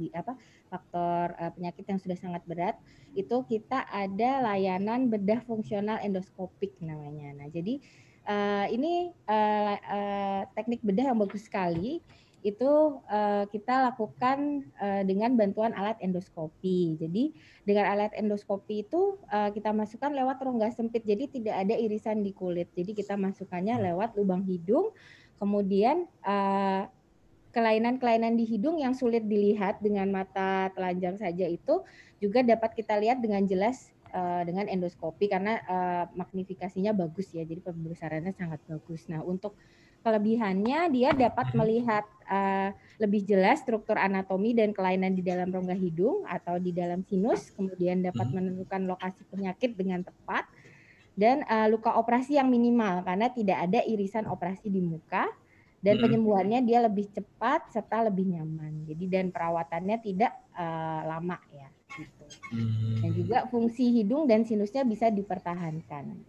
faktor penyakit yang sudah sangat berat, itu kita ada layanan bedah fungsional endoskopik namanya. Nah, jadi ini teknik bedah yang bagus sekali itu kita lakukan dengan bantuan alat endoskopi. Jadi dengan alat endoskopi itu kita masukkan lewat rongga sempit, jadi tidak ada irisan di kulit. Jadi kita masukkannya lewat lubang hidung, kemudian kelainan-kelainan di hidung yang sulit dilihat dengan mata telanjang saja itu juga dapat kita lihat dengan jelas dengan endoskopi karena magnifikasinya bagus ya, jadi pembesarannya sangat bagus. Nah, untuk kelebihannya dia dapat melihat lebih jelas struktur anatomi dan kelainan di dalam rongga hidung atau di dalam sinus, kemudian dapat menentukan lokasi penyakit dengan tepat, dan luka operasi yang minimal karena tidak ada irisan operasi di muka, dan penyembuhannya dia lebih cepat serta lebih nyaman. Jadi dan perawatannya tidak lama ya gitu. Dan juga fungsi hidung dan sinusnya bisa dipertahankan.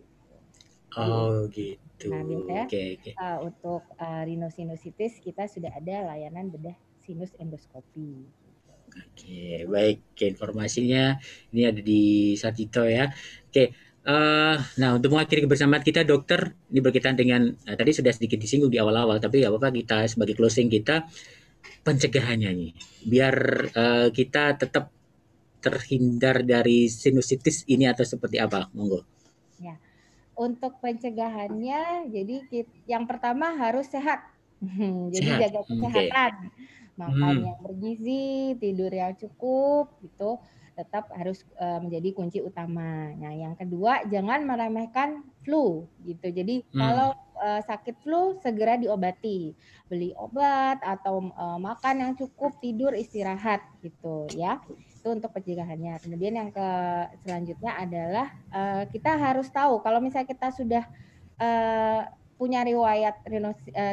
Oh gitu.
Nah, biasanya
Oke.
untuk rhinosinusitis kita sudah ada layanan bedah sinus endoskopi.
Oke, baik. Oke, informasinya ini ada di Sarjito ya. Oke, nah untuk mengakhiri kebersamaan kita dokter, ini berkaitan dengan tadi sudah sedikit disinggung di awal-awal, tapi nggak apa-apa kita sebagai closing kita pencegahannya nih, biar kita tetap terhindar dari sinusitis ini atau seperti apa, monggo.
Ya, untuk pencegahannya, jadi yang pertama harus sehat. Jadi
Sehat.
jaga kesehatan, makan yang bergizi, tidur yang cukup, gitu tetap harus menjadi kunci utama. Nah, yang kedua jangan meremehkan flu, gitu. Jadi kalau sakit flu segera diobati, beli obat atau makan yang cukup, tidur, istirahat, gitu ya. Itu untuk pencegahannya. Kemudian yang selanjutnya adalah kita harus tahu kalau misalnya kita sudah punya riwayat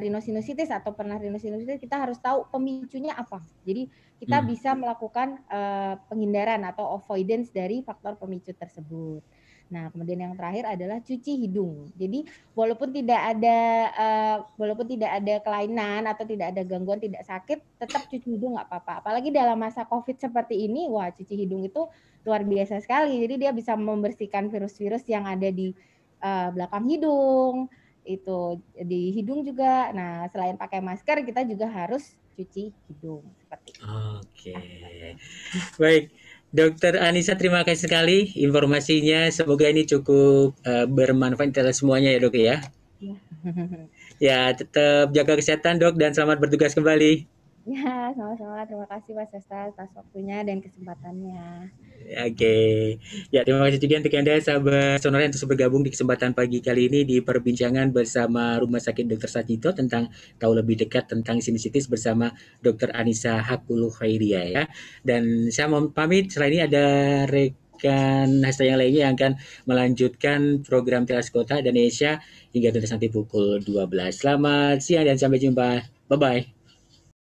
rhinosinusitis atau pernah rhinosinusitis, kita harus tahu pemicunya apa. Jadi kita bisa melakukan penghindaran atau avoidance dari faktor pemicu tersebut. Nah, kemudian yang terakhir adalah cuci hidung. Jadi walaupun tidak ada kelainan atau tidak ada gangguan, tidak sakit, tetap cuci hidung nggak apa-apa. Apalagi dalam masa COVID seperti ini, wah cuci hidung itu luar biasa sekali. Jadi dia bisa membersihkan virus-virus yang ada di belakang hidung, itu di hidung juga. Nah, selain pakai masker, kita juga harus cuci hidung seperti itu.
Oke. Baik. Dokter Anissa, terima kasih sekali informasinya. Semoga ini cukup bermanfaat untuk semuanya ya dok ya. Ya, tetap jaga kesehatan dok dan selamat bertugas kembali.
Ya, sama-sama. Terima kasih Mas Sesta atas waktunya dan kesempatannya.
Oke. Ya, terima kasih juga untuk Anda sahabat Sonora yang terus bergabung di kesempatan pagi kali ini di perbincangan bersama Rumah Sakit Dr. Sarjito tentang tahu lebih dekat tentang sinusitis bersama Dr. Anissa Hakulu Khairia ya. Dan saya mau pamit, setelah ini ada rekan Hasta yang lainnya yang akan melanjutkan program Teras Kota Indonesia hingga tuntas nanti pukul 12. Selamat siang dan sampai jumpa. Bye-bye.